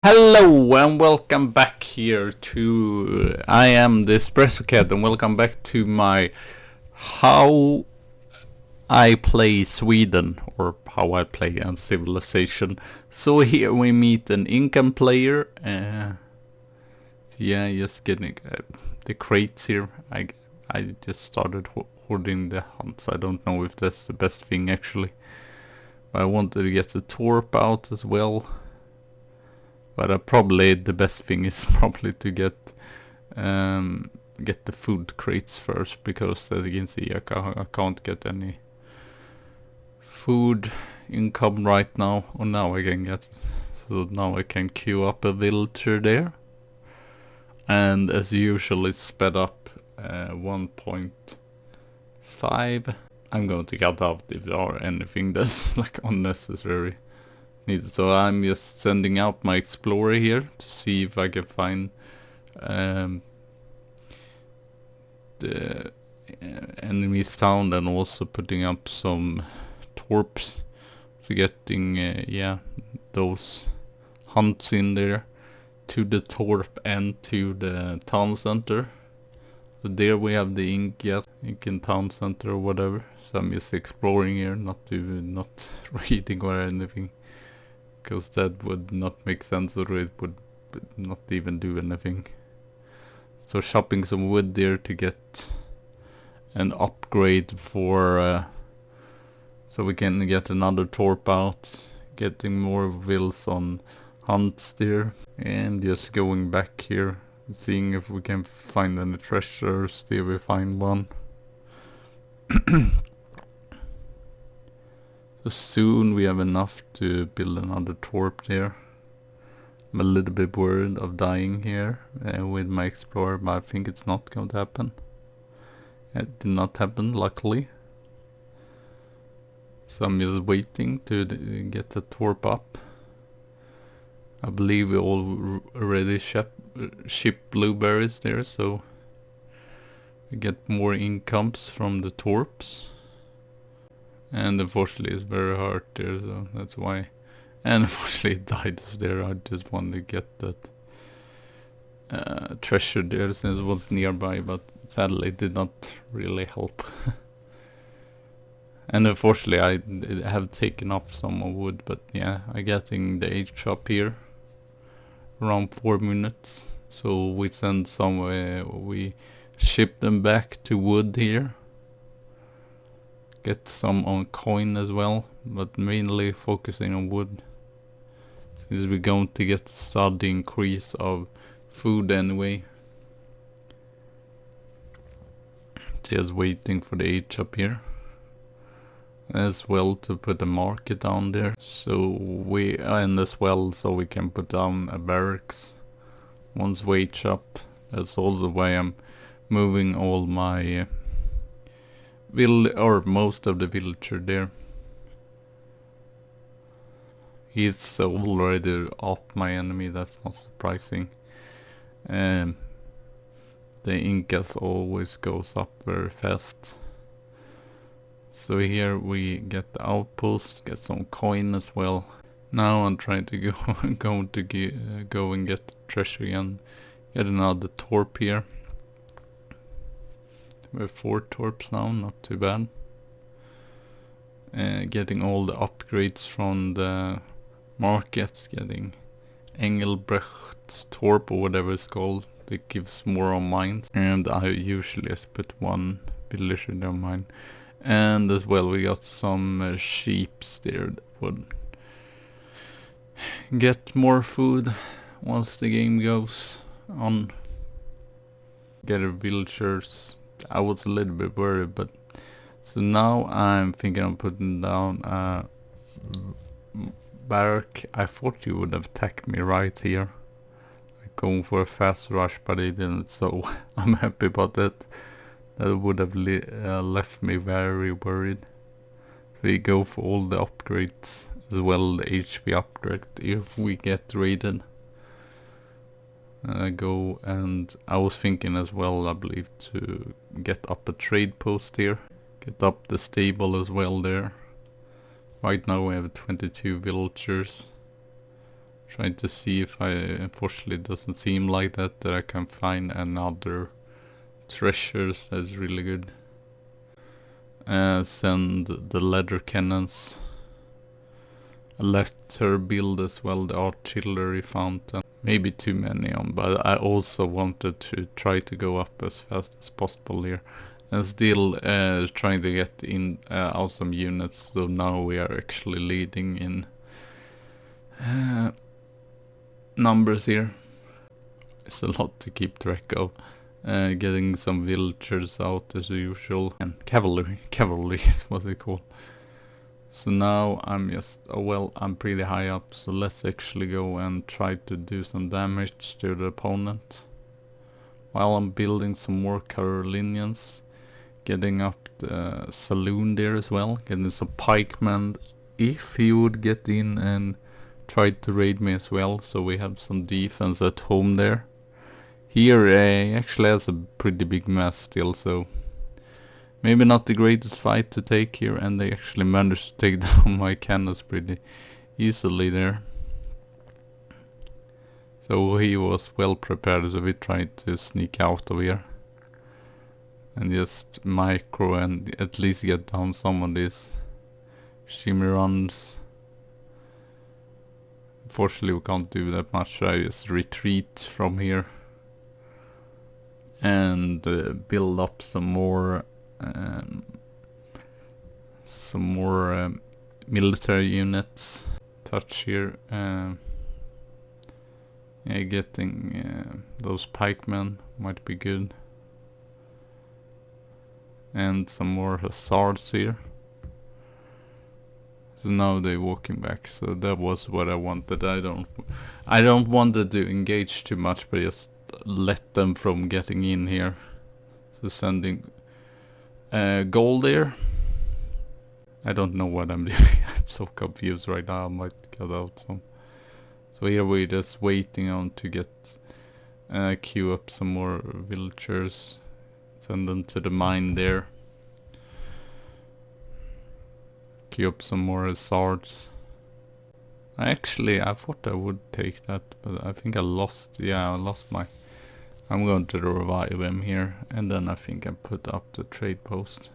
Hello and welcome back here to I am the Espresso Cat, and welcome back to my How I Play Sweden, or How I Play a Civilization. So here we meet an Incan player. Just getting the crates here. I just started hoarding the hunts. I don't know if that's the best thing actually, but I wanted to get the Torp out as well. But probably the best thing is probably to get the food crates first, because as you can see I can't get any food income right now. Or now I can get, so now I can queue up a villager there, and as usual it's sped up 1.5. I'm going to cut out if there are anything that's like unnecessary. So I'm just sending out my explorer here to see if I can find the enemy's town, and also putting up some torps, so getting those hunts in there to the Torp and to the town center. So there we have the Incan town center or whatever. So I'm just exploring here, not reading or anything, because that would not make sense, or it would not even do anything. So shopping some wood there to get an upgrade for so we can get another Torp out, getting more vills on hunts there, and just going back here, seeing if we can find any treasures. There we find one. So soon we have enough to build another Torp there. I'm a little bit worried of dying here with my explorer, but I think it's not going to happen. It did not happen, luckily. So I'm just waiting to get the Torp up. I believe we already shipped blueberries there, so we get more incomes from the Torps. And unfortunately it's very hard there, so that's why. And unfortunately it died there. I just wanted to get that treasure there since it was nearby, but sadly it did not really help. And unfortunately I have taken off some wood, but yeah, I'm getting the age up here around 4 minutes. So we send some, we ship them back to wood here. Get some on coin as well, but mainly focusing on wood, since we're going to get a steady increase of food anyway. Just waiting for the age up here as well to put a market down there, so we and as well so we can put down a barracks once wage up. That's also why I'm moving all my most of the villager there. He's already up, my enemy. That's not surprising. The Incas always goes up very fast. So here we get the outpost, get some coin as well. Now I'm trying to go and get the treasure again. Get another Torp here. We have 4 Torps now, not too bad. Getting all the upgrades from the market, getting Engelbrecht's Torp or whatever it's called. That gives more on mines, and I usually just put one villager in mine. And as well we got some sheeps there that would get more food once the game goes on. Get a villagers. I was a little bit worried, but so now I'm thinking of putting down a barrack. I thought you would have attacked me right here, like going for a fast rush, but they didn't, so I'm happy about that. That would have left me very worried. So we go for all the upgrades as well, the HP upgrade if we get raided. Go, and I was thinking as well, I believe, to get up a trade post here, get up the stable as well there. Right now we have 22 villagers, Trying to see if unfortunately it doesn't seem like that I can find another treasures. That's really good. Send the leather cannons. Let her build as well the artillery fountain. Maybe too many on, but I also wanted to try to go up as fast as possible here. And still trying to get in out some units, so now we are actually leading in numbers here. It's a lot to keep track of. Getting some villagers out as usual, and cavalry is what they call. So now I'm just, I'm pretty high up, so let's actually go and try to do some damage to the opponent. While I'm building some more Caroleans, getting up the saloon there as well, getting some pikemen if he would get in and try to raid me as well, so we have some defense at home there. Here actually has a pretty big mass still, so maybe not the greatest fight to take here, and they actually managed to take down my cannons pretty easily there. So he was well prepared, so we tried to sneak out of here and just micro and at least get down some of these shimmy runs. Unfortunately we can't do that much, so I just retreat from here and build up some more military units. Touch here, yeah, getting those pikemen might be good, and some more hussars here. So now they're walking back, so that was what I wanted. I don't want to engage too much, but just let them from getting in here. So sending gold there. I don't know what I'm doing. I'm so confused right now. I might cut out some. So here we're just waiting on to get queue up some more villagers. Send them to the mine there. Queue up some more hussars. Actually, I thought I would take that, but I think I lost. Yeah, I lost my. I'm going to revive him here, and then I think I put up the trade post.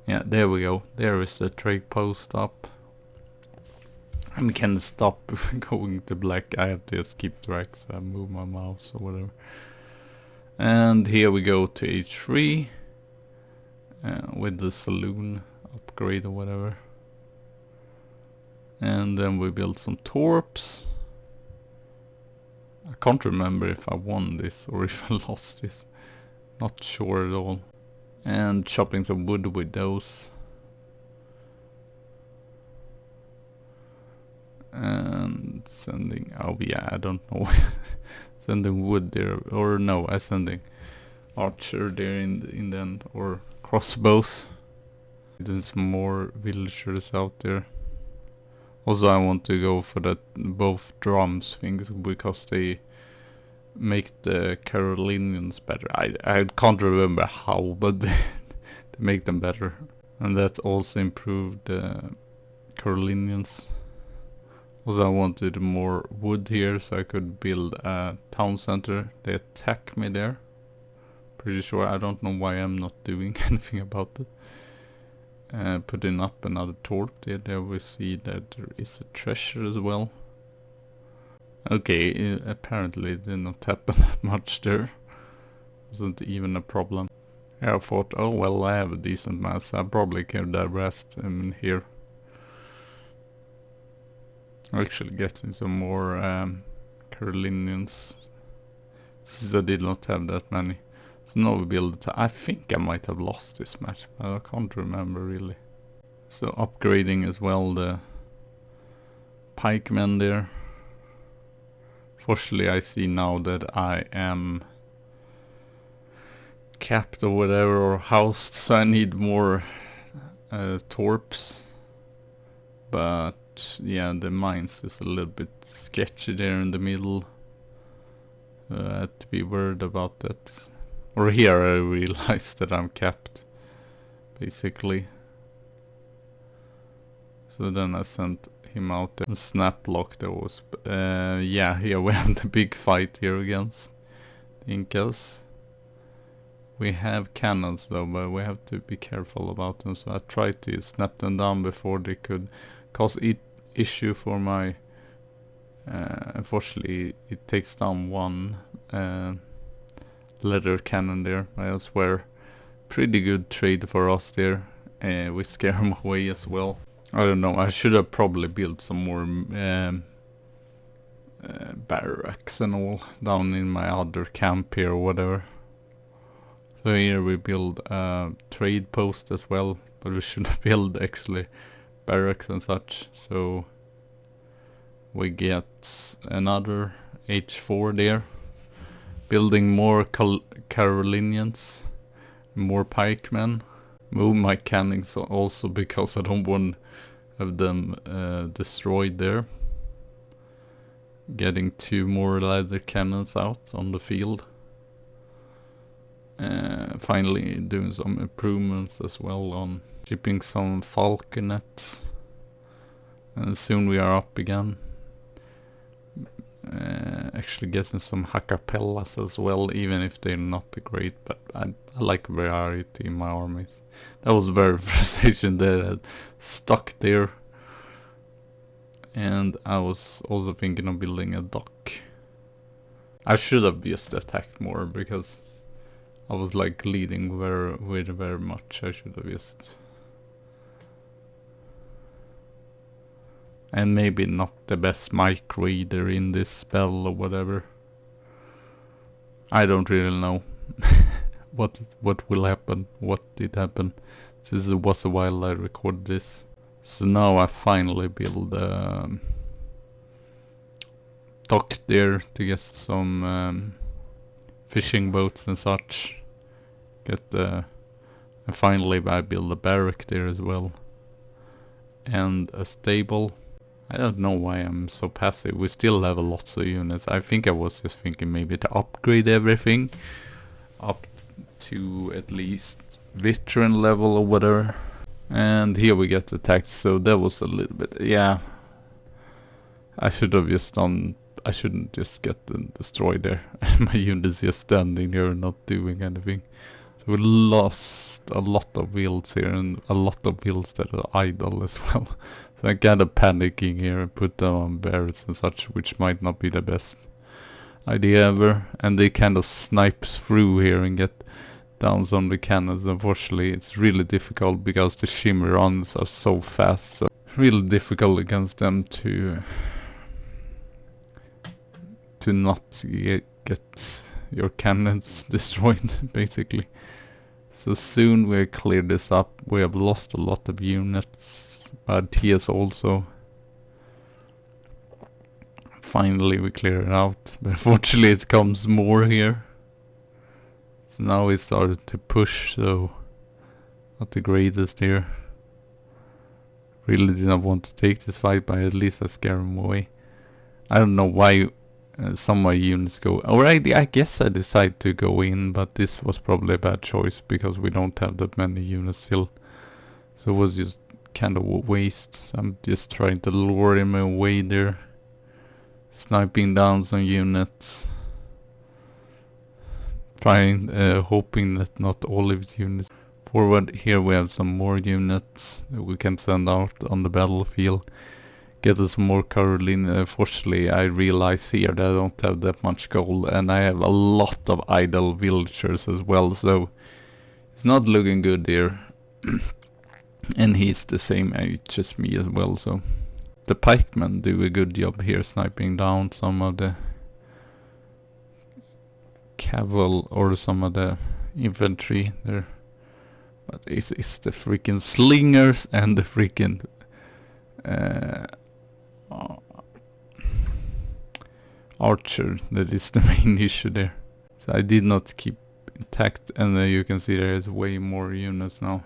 Yeah, there we go. There is the trade post up. I can stop going to black. I have to just keep track, so I move my mouse or whatever. And here we go to H3 with the saloon upgrade or whatever. And then we build some torps. I can't remember if I won this or if I lost this. Not sure at all. And chopping some wood with those. And sending, oh yeah, I don't know. Sending wood there, or no, I'm sending archer there in the end, or crossbows. There's some more villagers out there. Also I want to go for that both drums things because they make the Caroleans better. I can't remember how, but they make them better. And that also improved the Caroleans. Also I wanted more wood here so I could build a town center. They attack me there. Pretty sure. I don't know why I'm not doing anything about it. Putting up another Torp there we see that there is a treasure as well. Okay, apparently it did not happen that much there. Wasn't even a problem. I thought, oh well, I have a decent mass, I probably can rest in here. Actually getting some more Caroleans, since I did not have that many. So now we build. I think I might have lost this match, but I can't remember really. So upgrading as well the pikemen there. Fortunately I see now that I am capped or whatever, or housed, so I need more torps. But yeah, the mines is a little bit sketchy there in the middle. I had to be worried about that. Or here I realized that I'm capped, basically. So then I sent him out there. And snap lock there was. Yeah, here we have the big fight here against the Incas. We have cannons though, but we have to be careful about them. So I tried to snap them down before they could cause issue for my... unfortunately, it takes down one leather cannon there. I swear, pretty good trade for us there. We scare them away as well. I don't know, I should have probably built some more barracks and all down in my other camp here or whatever. So here we build a trade post as well, but we should build actually barracks and such. So we get another H4 there, building more Caroleans, more pikemen. Move my cannons also because I don't want to have them destroyed there. Getting 2 more leather cannons out on the field. Finally doing some improvements as well on shipping some falconets. And soon we are up again. Actually getting some Hakkapelas as well, even if they're not great, but I like variety in my armies. That was very frustration that stuck there. And I was also thinking of building a dock. I should have just attacked more because I was like leading very much. I should have just... And maybe not the best mic reader in this spell or whatever. I don't really know what will happen, what did happen. Since it was a while I recorded this. So now I finally build a dock there to get some fishing boats and such. And finally I build a barrack there as well. And a stable. I don't know why I'm so passive. We still have lots of units. I think I was just thinking maybe to upgrade everything up to at least veteran level or whatever. And here we get attacked, so that was a little bit... Yeah. I should have just done... I shouldn't just get them destroyed there. My units just standing here and not doing anything. So we lost a lot of wheels here and a lot of wheels that are idle as well. So I kind of panicking here and put them on barrels and such, which might not be the best idea ever. And they kind of snipes through here and get down on the cannons. Unfortunately, it's really difficult because the shimmy runs are so fast. So really difficult against them to not get your cannons destroyed, basically. So soon we'll clear this up. We have lost a lot of units, but he has also. Finally we clear it out, but unfortunately it comes more here. So now we started to push, so not the greatest here. Really did not want to take this fight, but at least I scare him away. I don't know why some of my units go... Alright, I guess I decided to go in, but this was probably a bad choice because we don't have that many units still. So it was just kind of a waste. So I'm just trying to lure him away there. Sniping down some units. Trying, hoping that not all of his units forward. Here we have some more units that we can send out on the battlefield. Get us more Carolean. Unfortunately, I realize here that I don't have that much gold, and I have a lot of idle villagers as well, so it's not looking good here. And he's the same age as me as well, so the pikemen do a good job here sniping down some of the cavalry or some of the infantry there. But it's the freaking slingers and the freaking archer that is the main issue there. So I did not keep intact, and you can see there is way more units now.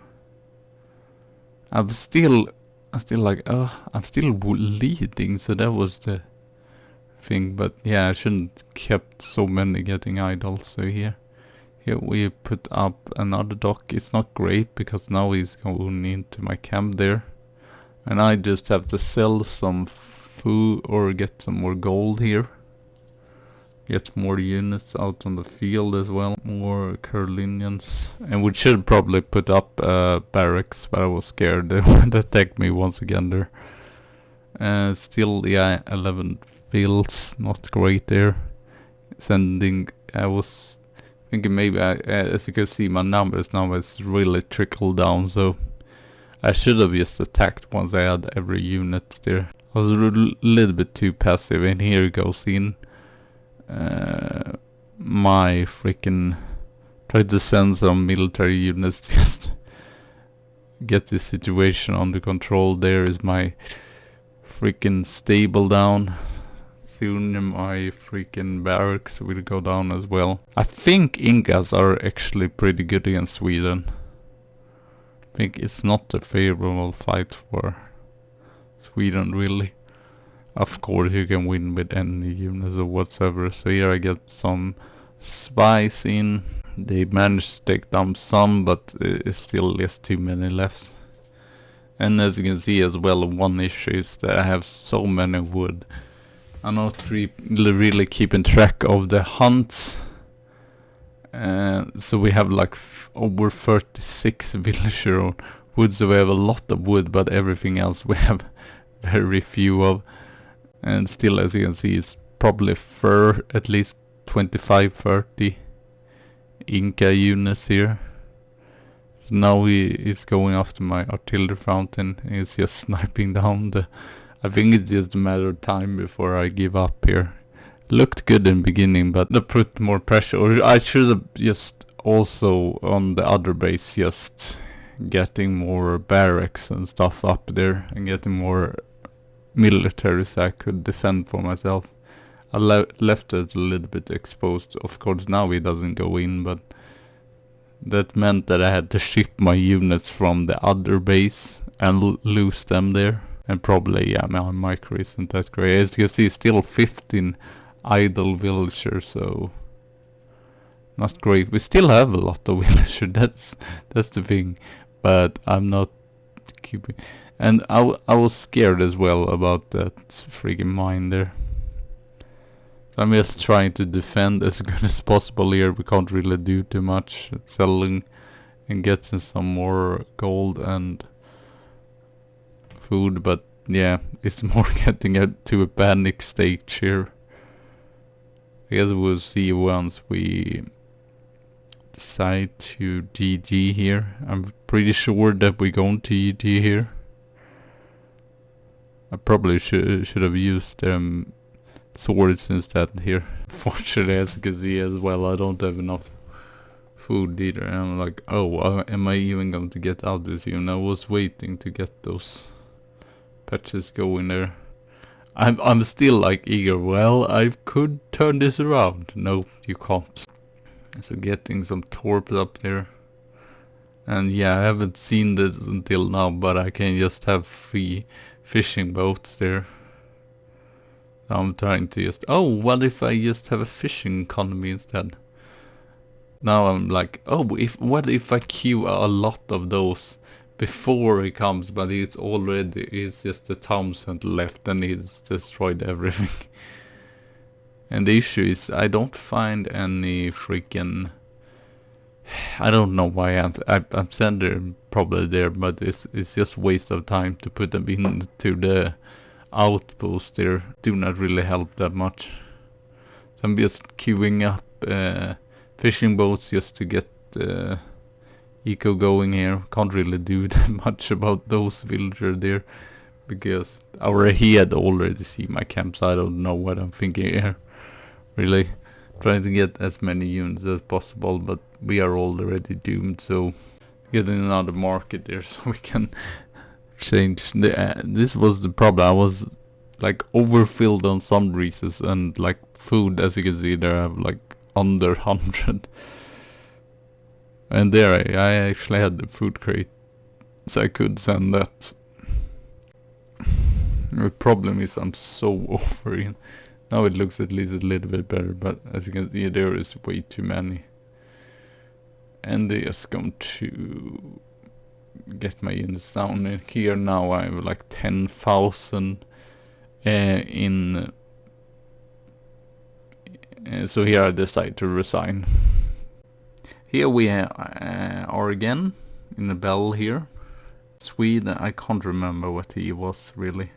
I'm still like, I'm still leading, so that was the thing. But yeah, I shouldn't kept so many getting idle. So here we put up another dock. It's not great because now he's going into my camp there. And I just have to sell some food or get some more gold here. Get more units out on the field as well. More Caroleans. And we should probably put up barracks, but I was scared they would attack me once again there. Still, yeah, 11 fields, not great there. Sending, I was thinking maybe, as you can see, my numbers now has really trickled down, so I should have just attacked once I had every unit there. I was a little bit too passive, and here goes in my freaking tried to send some military units just get this situation under control. There is my freaking stable down. Soon my freaking barracks will go down as well. I think Incas are actually pretty good against Sweden. I think it's not a favorable fight for Sweden really. Of course you can win with any units or whatsoever. So here I get some spies in. They managed to take down some, but it's still just too many left. And as you can see as well, one issue is that I have so many wood. I'm not really keeping track of the hunts. So we have like over 36 villager on wood, so we have a lot of wood, but everything else we have very few of. And still, as you can see, it's probably fur at least 25-30 Inca units here. So now he is going after my artillery fountain. He's just sniping down the... I think it's just a matter of time before I give up here. Looked good in the beginning, but to put more pressure, or I should have just also on the other base just getting more barracks and stuff up there and getting more military so I could defend for myself. I left it a little bit exposed. Of course now he doesn't go in, but that meant that I had to ship my units from the other base and lose them there. And probably, yeah, my micro isn't that great. As you can see, still 15 idle villagers, so not great. We still have a lot of villagers, that's the thing. But I'm not keeping... And I was scared as well about that freaking mine there. So I'm just trying to defend as good as possible here. We can't really do too much. Selling and getting some more gold and food, but yeah, it's more getting to a panic stage here. I guess we'll see once we decide to GG here. I'm pretty sure that we're going to GG here. I probably should have used swords instead here. Fortunately, as you can see as well, I don't have enough food either. And I'm like, oh, am I even going to get out this unit? I was waiting to get those patches going there. I'm still like eager. Well, I could turn this around. No, you can't. So getting some Torps up there. And yeah, I haven't seen this until now, but I can just have 3 fishing boats there. I'm trying to just... Oh, what if I just have a fishing economy instead? Now I'm like, oh, what if I queue a lot of those before he comes, but it's just 1,000 left and he's destroyed everything. And the issue is I don't find any freaking... I don't know why I'm sending probably there, but it's just waste of time to put them into the outpost there. Do not really help that much. So I'm just queuing up fishing boats just to get eco going here. Can't really do that much about those villagers there because our head already see my camp, so I don't know what I'm thinking here. Really trying to get as many units as possible, but we are already doomed, so getting another market there so we can change. This was the problem. I was like overfilled on some breezes, and like food, as you can see there, I have like under 100. And there I actually had the food crate, so I could send that. The problem is I'm so over in. Now it looks at least a little bit better, but as you can see there is way too many. And they just come to get my units down. And here now I have like 10,000 in... so here I decide to resign. Here we are again, in the battle here. Sweden, I can't remember what he was really.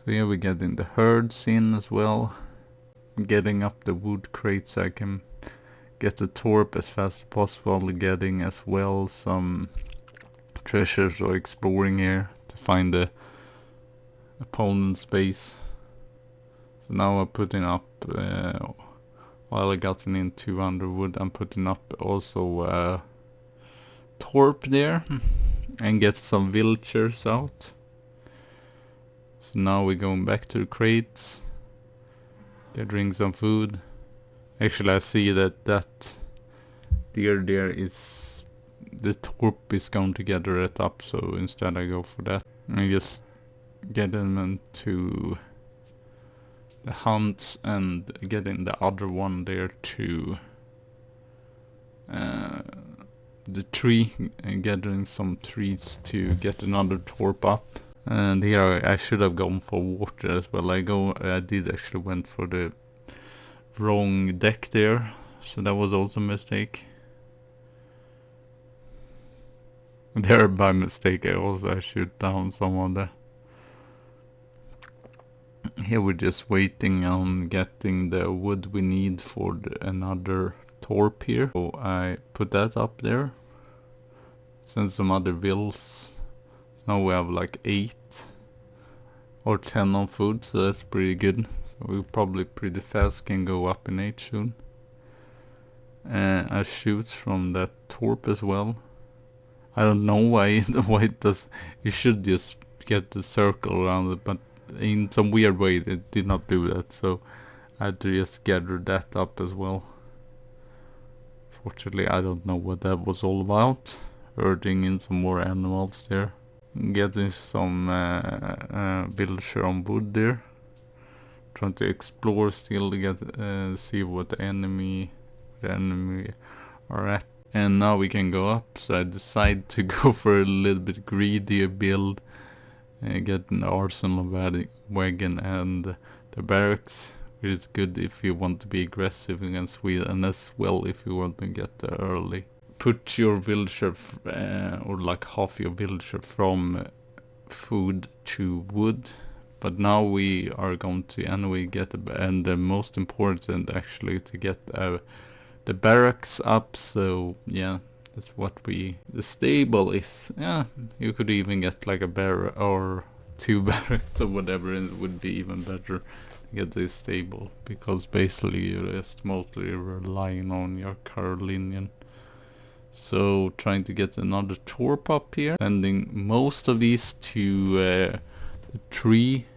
So here we get in the herds in as well. Getting up the wood crates so I can get the Torp as fast as possible. Getting as well some treasures or exploring here to find the opponent's base. So now I'm putting up, while I got in 200 wood, I'm putting up also Torp there and get some villagers out. So now we're going back to the crates, gathering some food. Actually I see that deer there is, the Torp is going to gather it up, so instead I go for that. I just get them into the hunts and getting the other one there to the tree, and gathering some trees to get another Torp up. And here I should have gone for water as well. I did actually went for the wrong deck there, so that was also a mistake. There by mistake I shoot down some of the... Here we're just waiting on getting the wood we need for another Torp here. So I put that up there. Send some other vills. Now we have like 8 or 10 on food, so that's pretty good. So we probably pretty fast can go up in age soon. I shoot from that Torp as well. I don't know why it does. You should just get the circle around it, but in some weird way it did not do that, so I had to just gather that up as well. Fortunately I don't know what that was all about. Herding in some more animals there. Getting some villager on wood there. Trying to explore still to get see what the enemy are at. And now we can go up, so I decide to go for a little bit greedier build. Get an arsenal wagon and the barracks, which is good if you want to be aggressive against Sweden, and as well if you want to get there early. Put your villager or like half your villager from food to wood, but now we are going to anyway get and the most important actually to get the barracks up. So yeah, that's what the stable is. Yeah, you could even get like a barrack or 2 barracks or whatever, and it would be even better to get this stable, because basically you're just mostly relying on your Carolean. So trying to get another Torp up here, sending most of these to the tree,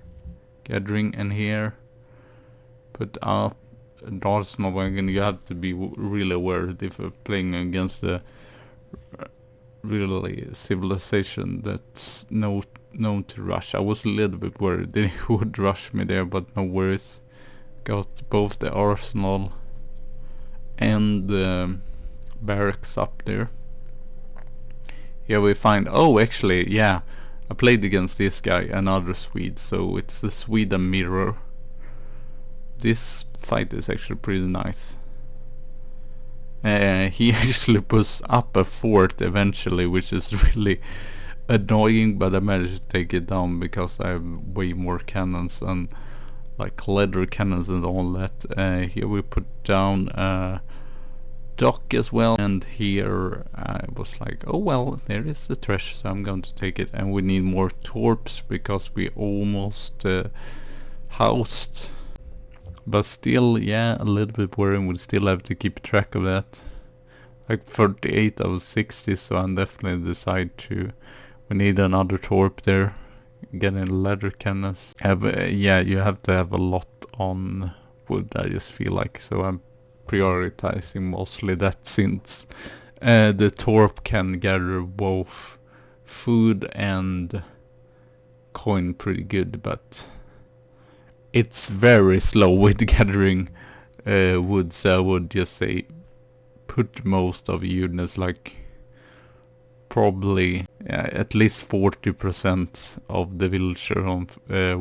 gathering, and here put up an arsenal wagon. You have to be really aware if you're playing against the really civilization that's known to rush. I was a little bit worried that he would rush me there, but no worries. Got both the arsenal and the barracks up there. Here we find, oh actually yeah, I played against this guy, another Swede, so it's the Sweden mirror. This fight is actually pretty nice. He actually puts up a fort eventually, which is really annoying, but I managed to take it down because I have way more cannons and like leather cannons and all that. Here we put down dock as well, and here I was like, oh well, there is the treasure, so I'm going to take it. And we need more Torps because we almost housed, but still, yeah, a little bit worrying. We still have to keep track of that. Like 38 out of 60, so I'm definitely decide to, we need another Torp there. Getting leather cannons. Yeah, you have to have a lot on wood, I just feel like, so I'm prioritizing mostly that, since the Torp can gather both food and coin pretty good, but it's very slow with gathering wood, so I would just say put most of units like 100 wood, 100 coin, 100 food, and then you can gather. But yeah, you have to have a lot on wood, I just feel like, so I'm prioritizing mostly that, since the Torp can gather both food and coin pretty good, but it's very slow with gathering wood, so I would just say put most of units like probably at least 40% of the villager on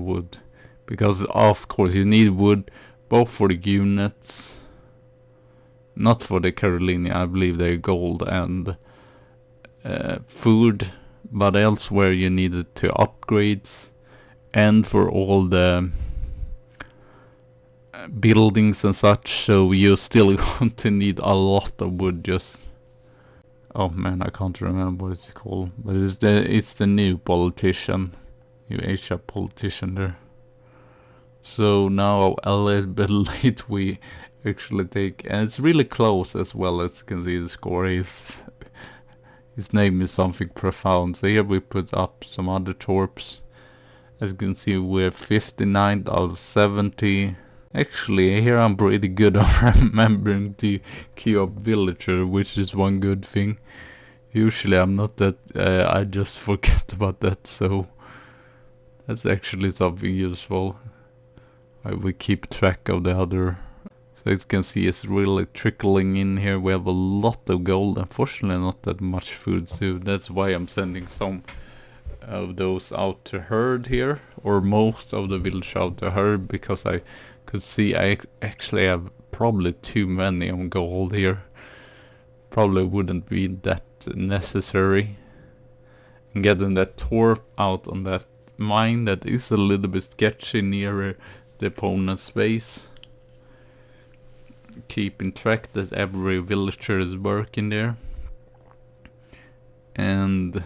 wood. Because of course you need wood both for the units, not for the Carolean, I believe they're gold, and food, but elsewhere you need it to upgrades and for all the buildings and such, so you're still going to need a lot of wood. Just, oh man, I can't remember what it's called, but it's the new politician, new Asia politician there. So now a little bit late we actually take, and it's really close as well. As you can see, the score is his name is something profound. So here we put up some other torps. As you can see, we're 59 out of 70. Actually, here I'm pretty good at remembering to queue up villager, which is one good thing. Usually I'm not that, I just forget about that, so that's actually something useful. I will keep track of the other. So as you can see, it's really trickling in here. We have a lot of gold, unfortunately not that much food, so that's why I'm sending some of those out to herd here, or most of the village out to herd, because I could see I actually have probably too many on gold here. Probably wouldn't be that necessary. And getting that Torp out on that mine that is a little bit sketchy near the opponent's base. Keeping track that every villager is working there. And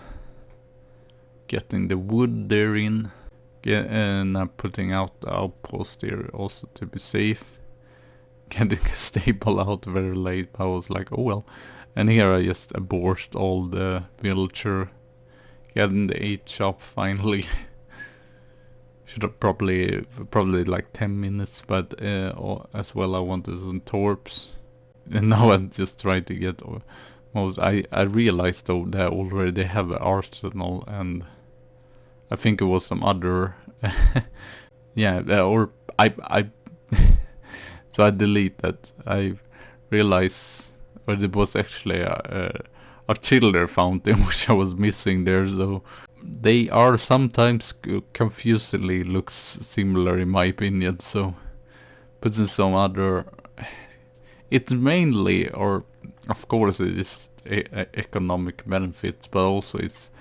getting the wood there in. And I'm putting out the outpost here also to be safe. Getting a stable out very late, I was like, oh well. And here I just abort all the villager. Getting the 8 shop finally. Should have probably like 10 minutes, but as well I wanted some torps. And now I'm just trying to get most. I realized though that already they have an arsenal, and I think it was some other yeah, or I so I delete that. I realized, or it was actually a chiller fountain which I was missing there, so they are sometimes confusingly looks similar in my opinion, so putting some other, it's mainly, or of course it is economic benefits, but also it's,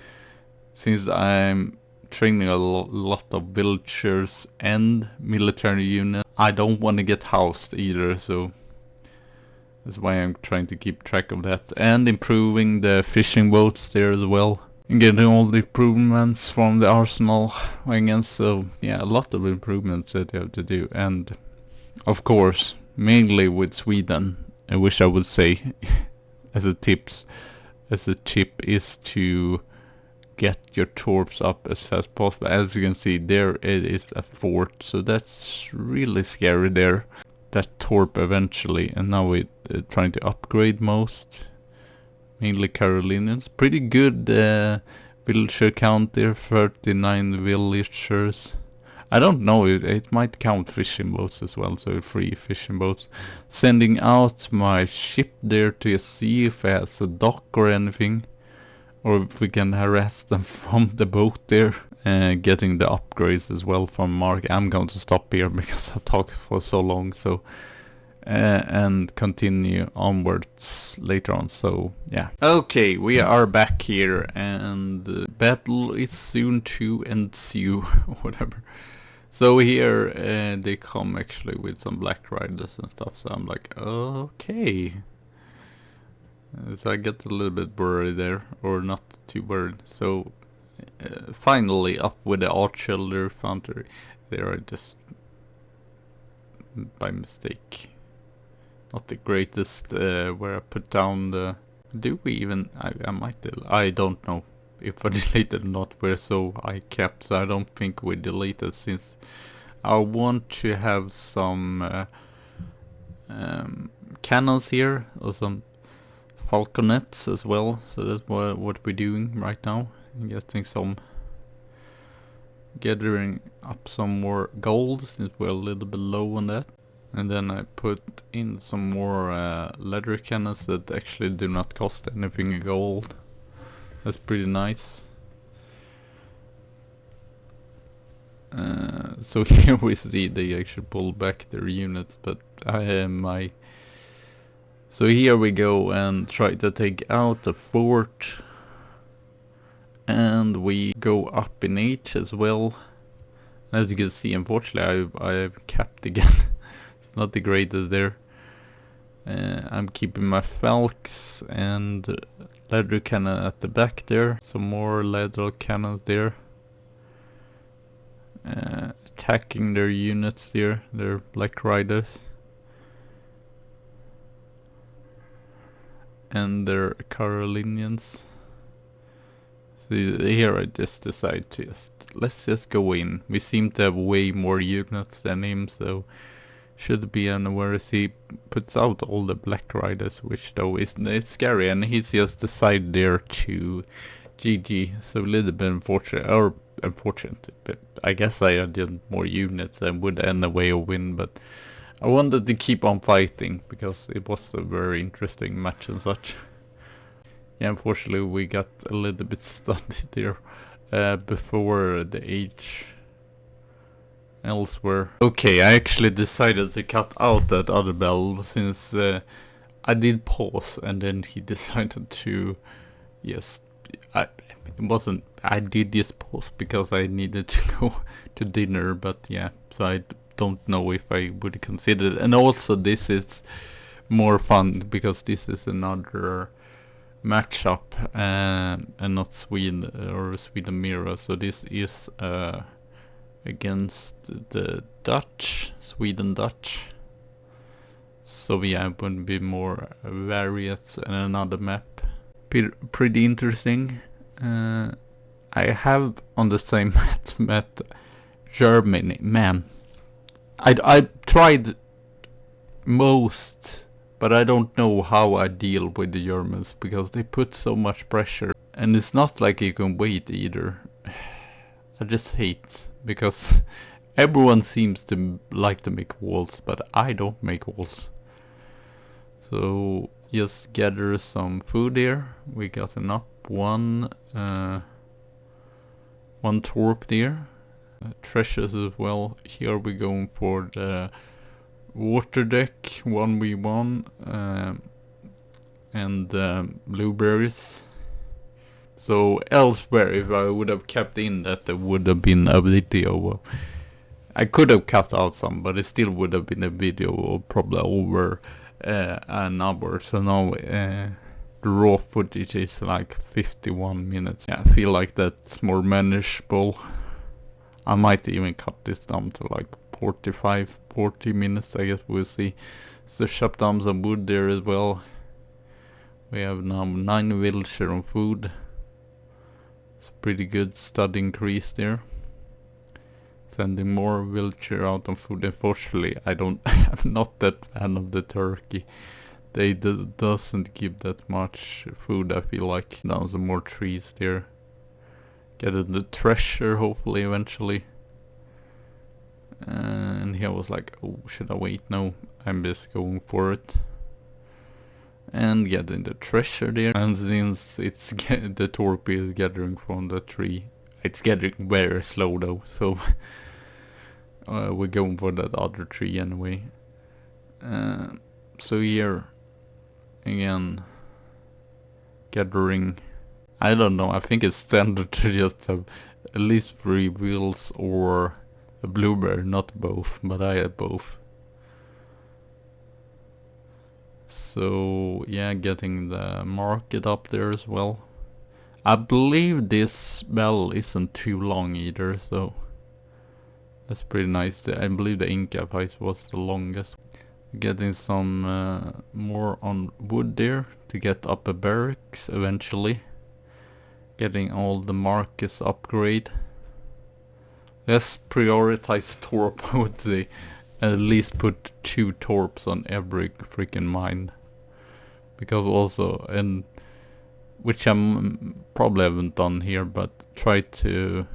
since I'm training a lot of villagers and military units, I don't want to get housed either, so that's why I'm trying to keep track of that, and improving the fishing boats there as well, and getting all the improvements from the arsenal again. So yeah, a lot of improvements that you have to do, and of course mainly with Sweden, I wish I would say as a tip is to get your torps up as fast as possible. As you can see, there it is a fort, so that's really scary there, that torp eventually. And now we're trying to upgrade most, mainly Caroleans. Pretty good villager count there, 39 villagers. I don't know, it might count fishing boats as well, so 3 fishing boats. Sending out my ship there to see if it has a dock or anything, or if we can harass them from the boat there. Getting the upgrades as well from Mark. I'm going to stop here because I talked for so long, so and continue onwards later on, so yeah. Okay, we are back here, and battle is soon to ensue, whatever. So here they come actually with some black riders and stuff, so I'm like, okay. So I get a little bit worried there, or not too worried. So finally up with the artillery infantry. There I just by mistake, not the greatest where I put down the, do we even, I might, I don't know if I deleted or not. We're so I kept, so I don't think we deleted, since I want to have some cannons here, or some falconets as well. So that's what we're doing right now, and gathering up some more gold, since we're a little bit low on that. And then I put in some more leather cannons that actually do not cost anything gold. That's pretty nice. So here we see they actually pull back their units, but so here we go and try to take out the fort, and we go up in age as well. As you can see, unfortunately I've capped again. It's not the greatest there. I'm keeping my falcons and leather cannon at the back there. Some more leather cannons there. Attacking their units there, their black riders. And their Caroleans. So here I just decide to let's just go in. We seem to have way more units than him, so should be unaware as he puts out all the black riders, which though is scary, and he's just decided there to GG. So a little bit unfortunate, but I guess I had more units and would end the way of win, but I wanted to keep on fighting because it was a very interesting match and such. Yeah, unfortunately we got a little bit stunned there before the age elsewhere. Okay, I actually decided to cut out that other bell since I did pause, and then he decided to, yes, I did just pause because I needed to go to dinner, but yeah, so I don't know if I would consider it. And also this is more fun because this is another matchup and not Sweden or Sweden mirror. So this is against the Dutch, Sweden Dutch. So yeah, it would be more variants and another map. Pretty interesting. I have on the same map met Germany. Man, I tried most, but I don't know how I deal with the Germans because they put so much pressure, and it's not like you can wait either. I just hate because everyone seems to like to make walls, but I don't make walls. So just gather some food here. We got enough. One Torp there. Treasures as well. Here we're going for the water deck 1v1 and blueberries. So elsewhere, if I would have kept in that, there would have been a video. I could have cut out some, but it still would have been a video probably over an hour. So now the raw footage is like 51 minutes. Yeah, I feel like that's more manageable. I might even cut this down to like 40 minutes, I guess we'll see. So chop down some wood there as well. We have now 9 villagers on food. It's pretty good stud increase there. Sending more villager out on food. Unfortunately, I'm not that fan of the turkey. They doesn't give that much food, I feel like. Down some more trees there. Get the treasure hopefully eventually. And he was like, oh, should I wait? No, I'm just going for it. And getting the treasure there. And since it's the Torp is gathering from the tree, it's gathering very slow though, so we're going for that other tree anyway. So here again, gathering. I don't know, I think it's standard to just have at least 3 wheels or a blueberry, not both, but I have both. So yeah, getting the market up there as well. I believe this bell isn't too long either, so that's pretty nice. I believe the Inca fight was the longest. Getting some more on wood there to get up a barracks eventually. Getting all the markets upgrade. Let's prioritize Torp, I would say. At least put 2 Torps on every freaking mine. Because also, and which I'm probably haven't done here, but try to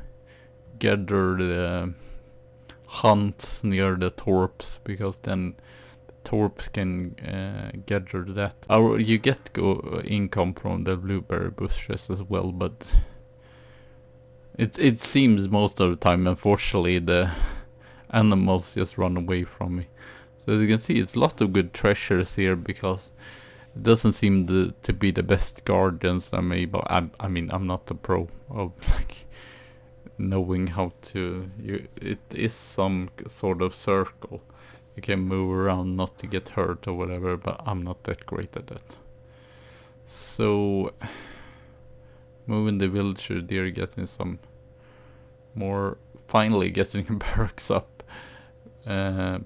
gather the hunt near the Torps, because then Torps can gather that. You get income from the blueberry bushes as well, but it seems most of the time, unfortunately, the animals just run away from me. So as you can see, it's a lot of good treasures here, because it doesn't seem to be the best guardians I may, but I mean, I'm not a pro of like knowing how to. It is some sort of circle. You can move around not to get hurt or whatever, but I'm not that great at that. So moving the villager there, getting some more, finally getting barracks up.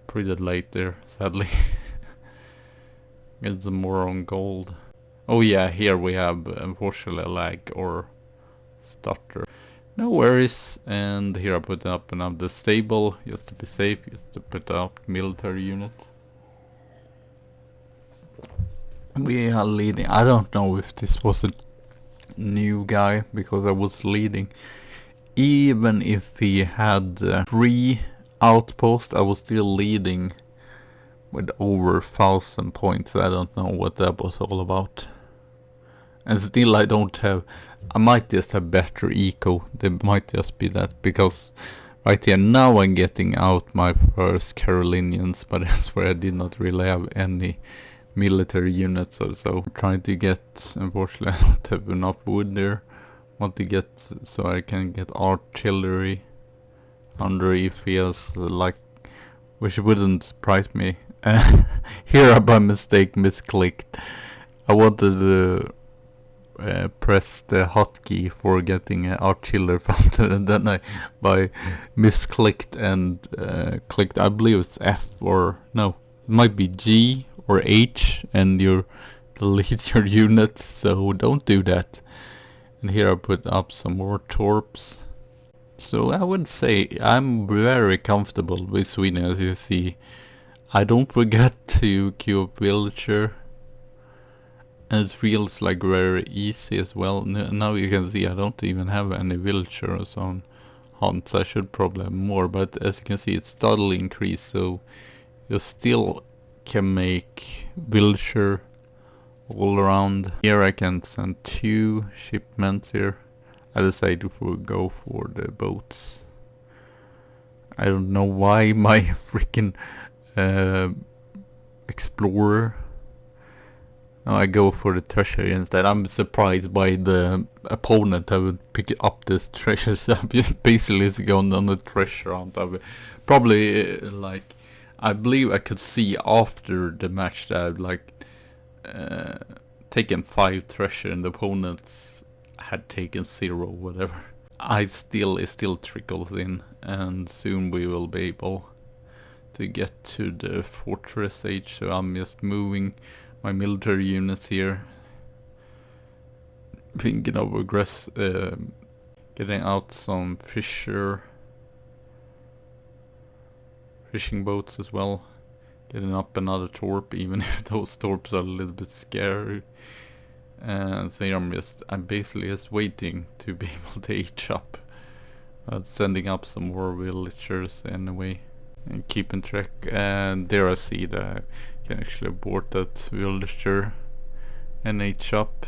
Pretty late there, sadly. Get some more on gold. Oh yeah, here we have unfortunately a lag or stutter. No worries, and here I put up another stable just to be safe, just to put up military unit. We are leading. I don't know if this was a new guy, because I was leading. Even if he had 3 outposts, I was still leading with over 1,000 points. I don't know what that was all about. And still I don't have, I might just have better eco. There might just be that, because right here now I'm getting out my first Caroleans, but that's where I did not really have any military units. So trying to get, unfortunately I don't have enough wood there. Want to get, so I can get artillery under if he has like, which wouldn't surprise me. Here I by mistake misclicked. I wanted to press the hotkey for getting an artillery fountain, and then I by misclicked and clicked, I believe it's F, or no, it might be G or H, and you delete your units, so don't do that. And here I put up some more Torps. So I would say I'm very comfortable with Sweden, as you see. I don't forget to queue up villager. And it feels like very easy as well. Now you can see I don't even have any villagers on hunts. I should probably have more, but as you can see it's steadily increased, so you still can make villager all around. Here I can send 2 shipments here. I decided to go for the boats. I don't know why my freaking explorer. No, I go for the treasure instead. I'm surprised by the opponent haven't picked up this treasure. So I'm just basically going on the treasure hunt. Probably like, I believe I could see after the match that I've like taken 5 treasure and the opponents had taken 0, whatever. It still trickles in, and soon we will be able to get to the fortress age. So I'm just moving my military units here, thinking of getting out some fishing boats as well, getting up another Torp, even if those Torps are a little bit scary. And so I'm basically just waiting to be able to age up, sending up some more villagers anyway, and keeping track. And there I see that I can actually abort that villager and age up.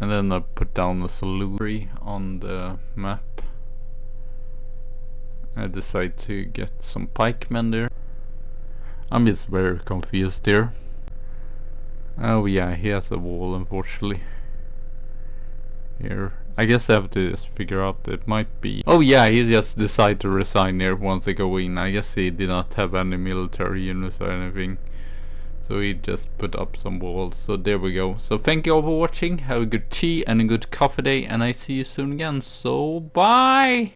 And then I put down a salute on the map. I decide to get some pikemen there. I'm just very confused there. Oh yeah, he has a wall, unfortunately. Here. I guess I have to just figure out that it might be... Oh yeah, he just decided to resign here once I go in. I guess he did not have any military units or anything. So he just put up some walls. So there we go. So thank you all for watching. Have a good tea and a good coffee day. And I see you soon again. So bye!